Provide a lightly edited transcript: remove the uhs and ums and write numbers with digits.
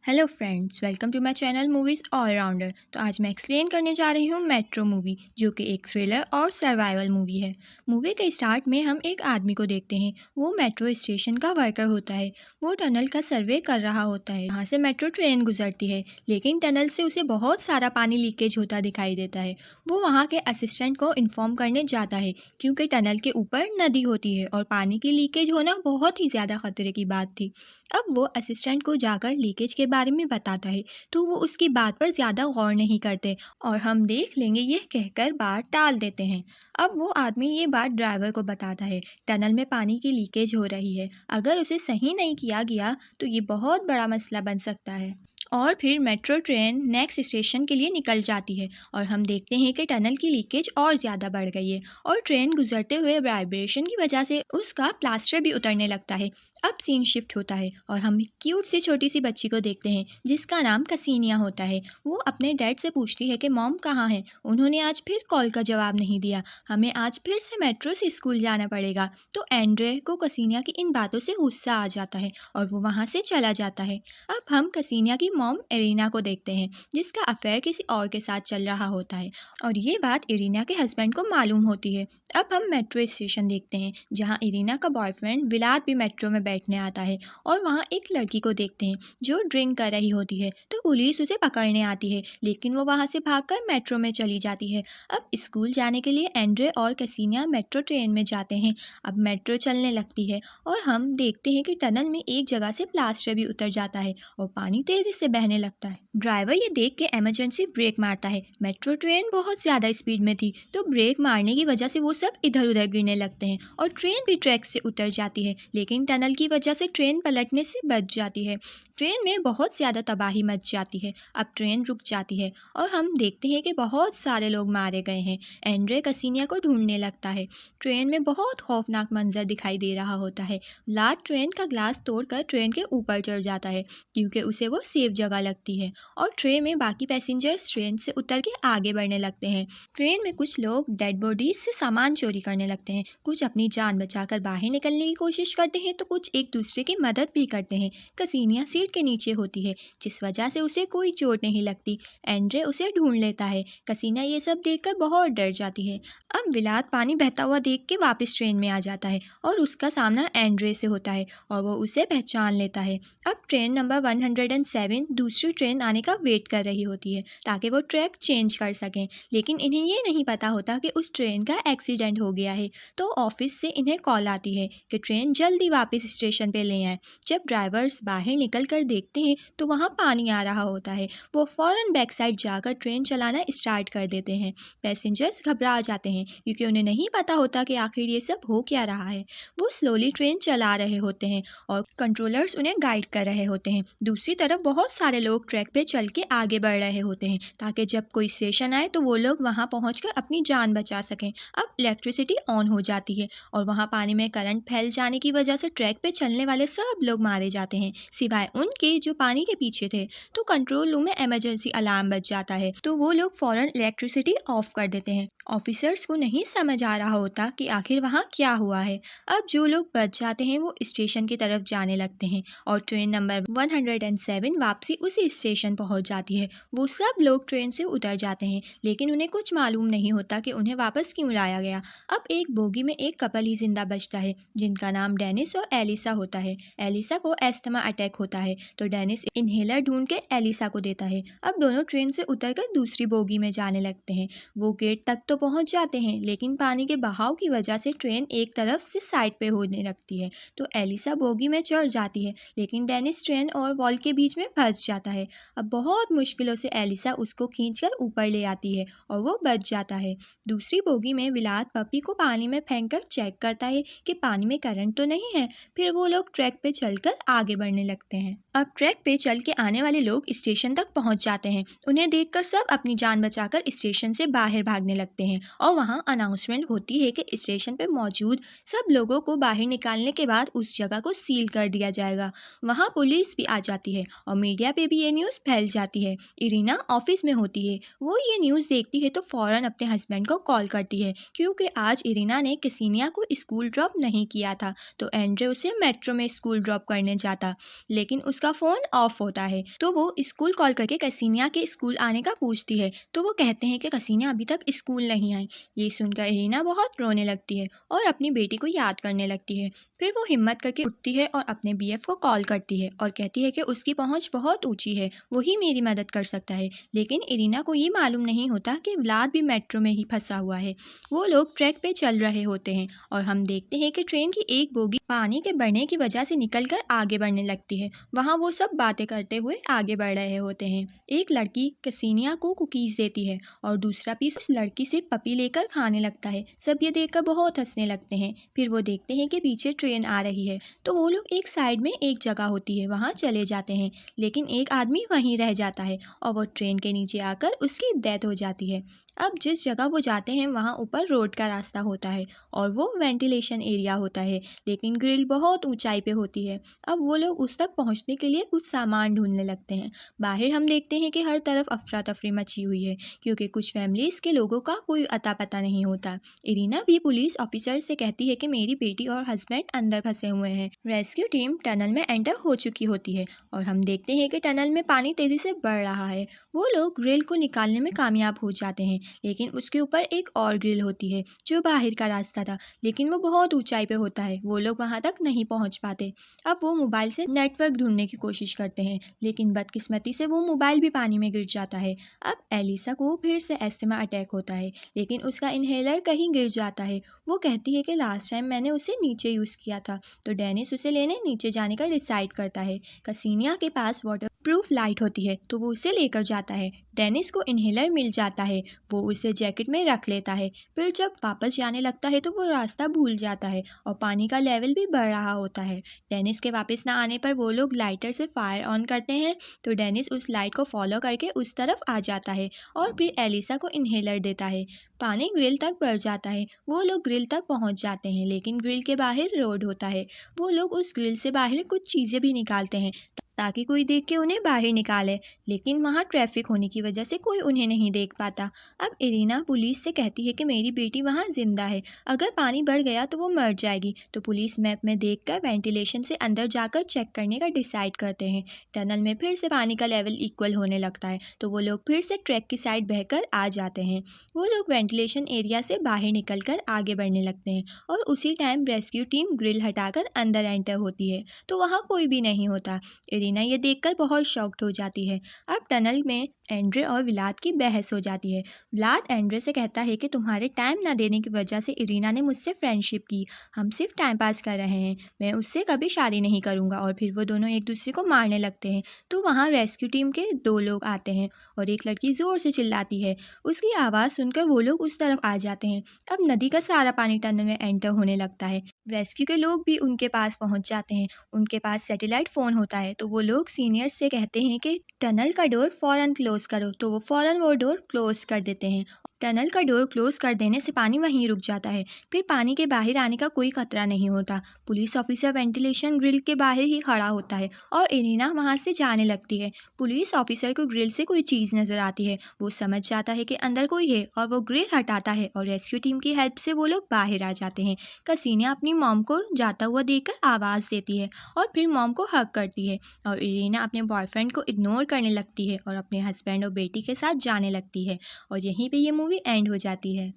Hello friends, welcome to my channel movies allrounder. तो आज मैं एक्सप्लेन करने जा रही हूँ मेट्रो मूवी, जो कि एक थ्रिलर और सर्वाइवल मूवी है। मूवी के स्टार्ट में हम एक आदमी को देखते हैं। वो मेट्रो स्टेशन का वर्कर होता है। वो टनल का सर्वे कर रहा होता है। यहाँ से मेट्रो ट्रेन गुजरती है, लेकिन टनल से उसे बहुत सारा पानी लीकेज होता दिखाई देता है। वो वहाँ के असिस्टेंट को इन्फॉर्म करने जाता है, क्योंकि टनल के ऊपर नदी होती है और पानी की लीकेज होना बहुत ही ज़्यादा खतरे की बात थी। अब वो असिस्टेंट को जाकर लीकेज के बारे में बताता है, तो वो उसकी बात पर ज़्यादा गौर नहीं करते और हम देख लेंगे ये कहकर बात टाल देते हैं। अब वो आदमी ये बात ड्राइवर को बताता है। टनल में पानी की लीकेज हो रही है। अगर उसे सही नहीं किया गया तो ये बहुत बड़ा मसला बन सकता है। और फिर मेट्रो ट्रेन नेक्स्ट स्टेशन के लिए निकल जाती है और हम देखते हैं कि टनल की लीकेज और ज़्यादा बढ़ गई है और ट्रेन गुजरते हुए वाइब्रेशन की वजह से उसका प्लास्टर भी उतरने लगता है। अब सीन शिफ्ट होता है और हम एक क्यूट सी छोटी सी बच्ची को देखते हैं, जिसका नाम कसीनिया होता है। वो अपने डैड से पूछती है कि मॉम कहाँ है। उन्होंने आज फिर कॉल का जवाब नहीं दिया। हमें आज फिर से मेट्रो से स्कूल जाना पड़ेगा। तो एंड्रे को कसीनिया की इन बातों से गुस्सा आ जाता है और वो वहाँ से चला जाता है। अब हम कसीनिया की मॉम एरिना को देखते हैं, जिसका अफेयर किसी और के साथ चल रहा होता है और ये बात एरिना के हस्बैंड को मालूम होती है। अब हम मेट्रो स्टेशन देखते हैं, जहाँ एरिना का बॉयफ्रेंड विलात भी मेट्रो में बैठने आता है और वहाँ एक लड़की को देखते हैं जो ड्रिंक कर रही होती है। तो पुलिस उसे पकड़ने आती है, लेकिन वो वहाँ से भागकर मेट्रो में चली जाती है। अब स्कूल जाने के लिए एंड्रे और कसीनिया मेट्रो ट्रेन में जाते हैं। अब मेट्रो चलने लगती है और हम देखते हैं कि टनल में एक जगह से प्लास्टर भी उतर जाता है और पानी तेजी से बहने लगता है। ड्राइवर ये देख के इमरजेंसी ब्रेक मारता है। मेट्रो ट्रेन बहुत ज़्यादा स्पीड में थी, तो ब्रेक मारने की वजह से वो सब इधर उधर गिरने लगते हैं और ट्रेन भी ट्रैक से उतर जाती है, लेकिन टनल की वजह से ट्रेन पलटने से बच जाती है। ट्रेन में बहुत ज़्यादा तबाही मच जाती है। अब ट्रेन रुक जाती है और हम देखते हैं कि बहुत सारे लोग मारे गए हैं। एंड्रे कसीनिया को ढूंढने लगता है। ट्रेन में बहुत खौफनाक मंजर दिखाई दे रहा होता है। लाट ट्रेन का ग्लास तोड़कर ट्रेन के ऊपर चढ़ जाता है, क्योंकि उसे वो सेफ जगह लगती है और ट्रेन में बाकी पैसेंजर्स ट्रेन से उतर के आगे बढ़ने लगते हैं। ट्रेन में कुछ लोग डेड बॉडीज से सामान चोरी करने लगते हैं। कुछ अपनी जान बचाकर बाहर निकलने की कोशिश करते हैं, तो कुछ एक दूसरे की मदद भी करते हैं। कसीनिया सीट के नीचे होती है, जिस वजह से उसे कोई चोट नहीं लगती। एंड्रे उसे ढूंढ लेता है। कसीनिया ये सब देखकर बहुत डर जाती है। अब विलात पानी बहता हुआ देख के वापस ट्रेन में आ जाता है और उसका सामना एंड्रे से होता है और वो उसे पहचान लेता है। अब ट्रेन नंबर 107 दूसरी ट्रेन आने का वेट कर रही होती है, ताकि वो ट्रैक चेंज कर सकें, लेकिन इन्हें ये नहीं पता होता कि उस ट्रेन का एक्सीडेंट हो गया है। तो ऑफिस से इन्हें कॉल आती है कि ट्रेन जल्दी वापस स्टेशन पे ले आए। जब ड्राइवर्स बाहर निकल कर देखते हैं तो वहाँ पानी आ रहा होता है। वो फ़ौरन बैक साइड जाकर ट्रेन चलाना स्टार्ट कर देते हैं। पैसेंजर्स घबरा जाते हैं, क्योंकि उन्हें नहीं पता होता कि आखिर ये सब हो क्या रहा है। वो स्लोली ट्रेन चला रहे होते हैं और कंट्रोलर्स उन्हें गाइड कर रहे होते हैं। दूसरी तरफ बहुत सारे लोग ट्रैक पे चल के आगे बढ़ रहे होते हैं, ताकि जब कोई स्टेशन आए तो वो लोग वहाँ पहुँचकर अपनी जान बचा सकें। अब इलेक्ट्रिसिटी ऑन हो जाती है और वहाँ पानी में करंट फैल जाने की वजह से ट्रैक पे चलने वाले सब लोग मारे जाते हैं, सिवाय उनके जो पानी के पीछे थे। तो कंट्रोल रूम में इमरजेंसी अलार्म बज जाता है, तो वो लोग फौरन इलेक्ट्रिसिटी ऑफ कर देते हैं। ऑफिसर्स को नहीं समझ आ रहा होता कि आखिर वहाँ क्या हुआ है। अब जो लोग बच जाते हैं वो स्टेशन की तरफ जाने लगते हैं और ट्रेन नंबर 107 वापसी उसी स्टेशन पहुँच जाती है। वो सब लोग ट्रेन से उतर जाते हैं, लेकिन उन्हें कुछ मालूम नहीं होता कि उन्हें वापस क्यों लाया गया। अब एक बोगी में एक कपल ही जिंदा बचता है, जिनका नाम डेनिस और एलिसा होता है। एलिसा को एस्थमा अटैक होता है, तो डेनिस इन्हेलर ढूंढ के एलिसा को देता है। अब दोनों ट्रेन से उतरकर दूसरी बोगी में जाने लगते हैं। वो गेट तक तो पहुंच जाते हैं, लेकिन पानी के बहाव की वजह से ट्रेन एक तरफ से साइड पे होने लगती है। तो एलिसा बोगी में चढ़ जाती है, लेकिन डेनिस ट्रेन और वॉल के बीच में फंस जाता है। अब बहुत मुश्किलों से एलिसा उसको खींचकर ऊपर ले आती है और वो बच जाता है। दूसरी बोगी में विलात पपी को पानी में फेंककर चेक करता है कि पानी में करंट तो नहीं है। फिर वो लोग ट्रैक पे चलकर आगे बढ़ने लगते हैं। अब ट्रैक पे चल के आने वाले लोग स्टेशन तक पहुंच जाते हैं। उन्हें देखकर सब अपनी जान बचाकर स्टेशन से बाहर भागने लगते हैं और वहाँ अनाउंसमेंट होती है कि स्टेशन पे मौजूद सब लोगों को बाहर निकालने के बाद उस जगह को सील कर दिया जाएगा। वहाँ पुलिस भी आ जाती है और मीडिया पे भी ये न्यूज़ फैल जाती है। इरीना ऑफिस में होती है, वो ये न्यूज़ देखती है तो फ़ौरन अपने हस्बैंड को कॉल करती है क्योंकि आज इरीना ने कसीनिया को स्कूल ड्रॉप नहीं किया था, तो एंड्रे उसे मेट्रो में स्कूल ड्रॉप करने जाता, लेकिन उसका फ़ोन ऑफ होता है। तो वो स्कूल कॉल करके कसीनिया के स्कूल आने का पूछती है, तो वो कहते हैं कि कसीनिया अभी तक स्कूल नहीं आई। ये सुनकर इरीना बहुत रोने लगती है और अपनी बेटी को याद करने लगती है। फिर वो हिम्मत करके उठती है और अपने बीएफ को कॉल करती है और कहती है कि उसकी पहुंच बहुत ऊंची है, वही मेरी मदद कर सकता है। लेकिन इरीना को ये मालूम नहीं होता कि व्लाद भी मेट्रो में ही फंसा हुआ है। वो लोग ट्रैक पे चल रहे होते हैं और हम देखते हैं कि ट्रेन की एक बोगी पानी के बढ़ने की वजह से निकलकर आगे बढ़ने लगती है। वहाँ वो सब बातें करते हुए आगे बढ़ रहे होते हैं। एक लड़की कसीनिया को कुकीज़ देती है और दूसरा पीस उस लड़की से पपी लेकर खाने लगता है। सब ये देखकर बहुत हंसने लगते हैं। फिर वो देखते हैं कि पीछे ट्रेन आ रही है, तो वो लोग एक साइड में एक जगह होती है वहाँ चले जाते हैं, लेकिन एक आदमी वहीं रह जाता है और वो ट्रेन के नीचे आकर उसकी डेथ हो जाती है। अब जिस जगह वो जाते हैं वहाँ ऊपर रोड का रास्ता होता है और वो वेंटिलेशन एरिया होता है, लेकिन ग्रिल बहुत ऊंचाई पे होती है। अब वो लोग उस तक पहुँचने के लिए कुछ सामान ढूंढने लगते हैं। बाहर हम देखते हैं कि हर तरफ अफरा तफरी मची हुई है क्योंकि कुछ फैमिलीज़ के लोगों का कोई अता पता नहीं होता। इरीना भी पुलिस ऑफिसर से कहती है कि मेरी बेटी और हस्बैंड अंदर फंसे हुए हैं। रेस्क्यू टीम टनल में एंटर हो चुकी होती है और हम देखते हैं कि टनल में पानी तेज़ी से बढ़ रहा है। वो लोग ग्रिल को निकालने में कामयाब हो जाते हैं, लेकिन उसके ऊपर एक और ग्रिल होती है जो बाहर का रास्ता था, लेकिन वो बहुत ऊंचाई पे होता है, वो लोग वहां तक नहीं पहुंच पाते। अब वो मोबाइल से नेटवर्क ढूंढने की कोशिश करते हैं, लेकिन बदकिस्मती से वो मोबाइल भी पानी में गिर जाता है। अब एलिसा को फिर से एस्थमा अटैक होता है, लेकिन उसका इन्हेलर कहीं गिर जाता है। वो कहती है कि लास्ट टाइम मैंने उसे नीचे यूज़ किया था, तो डेनिस उसे लेने नीचे जाने का डिसाइड करता है। कसीनिया के पास वाटर प्रूफ लाइट होती है, तो वो उसे लेकर जाता है। डेनिस को इन्हेलर मिल जाता है, वो उसे जैकेट में रख लेता है। फिर जब वापस जाने लगता है तो वो रास्ता भूल जाता है और पानी का लेवल भी बढ़ रहा होता है। डेनिस के वापस ना आने पर वो लोग लाइटर से फायर ऑन करते हैं, तो डेनिस उस लाइट को फॉलो करके उस तरफ आ जाता है और फिर एलिसा को इन्हेलर देता है। पानी ग्रिल तक बढ़ जाता है, वो लोग ग्रिल तक पहुंच जाते हैं, लेकिन ग्रिल के बाहर रोड होता है। वो लोग उस ग्रिल से बाहर कुछ चीज़ें भी निकालते हैं ताकि कोई देख के उन्हें बाहर निकाले, लेकिन वहाँ ट्रैफिक होने की वजह से कोई उन्हें नहीं देख पाता। अब इरीना पुलिस से कहती है कि मेरी बेटी वहाँ जिंदा है, अगर पानी बढ़ गया तो वो मर जाएगी। तो पुलिस मैप में देखकर वेंटिलेशन से अंदर जाकर चेक करने का डिसाइड करते हैं। टनल में फिर से पानी का लेवल इक्वल होने लगता है, तो वो लोग फिर से ट्रैक की साइड बहकर आ जाते हैं। वो लोग वेंटिलेशन एरिया से बाहर निकलकर आगे बढ़ने लगते हैं और उसी टाइम रेस्क्यू टीम ग्रिल हटाकर अंदर एंटर होती है, तो वहाँ कोई भी नहीं होता। इरीना ये देखकर बहुत शॉक्ड हो जाती है। अब टनल में एंड्रे और व्लाद की बहस हो जाती है। व्लाद एंड्रे से कहता है कि तुम्हारे टाइम ना देने की वजह से इरीना ने मुझसे फ्रेंडशिप की, हम सिर्फ टाइम पास कर रहे हैं, मैं उससे कभी शादी नहीं करूँगा। और फिर वो दोनों एक दूसरे को मारने लगते हैं। तो वहाँ रेस्क्यू टीम के 2 लोग आते हैं और एक लड़की ज़ोर से चिल्लाती है। उसकी आवाज़ सुनकर वो लोग उस तरफ आ जाते हैं। अब नदी का सारा पानी टनल में एंटर होने लगता है। रेस्क्यू के लोग भी उनके पास पहुँच जाते हैं। उनके पास सैटेलाइट फ़ोन होता है, तो वो लोग सीनियर्स से कहते हैं कि टनल का डोर फ़ौरन क्लोज़ करो, तो वो फ़ौरन वो डोर क्लोज़ कर देते हैं। टनल का डोर क्लोज़ कर देने से पानी वहीं रुक जाता है, फिर पानी के बाहर आने का कोई खतरा नहीं होता। पुलिस ऑफिसर वेंटिलेशन ग्रिल के बाहर ही खड़ा होता है और इरीना वहाँ से जाने लगती है। पुलिस ऑफिसर को ग्रिल से कोई चीज़ नज़र आती है, वो समझ जाता है कि अंदर कोई है और वो ग्रिल हटाता है और रेस्क्यू टीम की हेल्प से वो लोग बाहर आ जाते हैं। कसीनिया अपनी मॉम को जाता हुआ देखकर आवाज़ देती है और फिर मॉम को हग करती है और इरीना अपने बॉयफ्रेंड को इग्नोर करने लगती है और अपने हस्बैंड और बेटी के साथ जाने लगती है और यहीं पे ये मूवी एंड हो जाती है।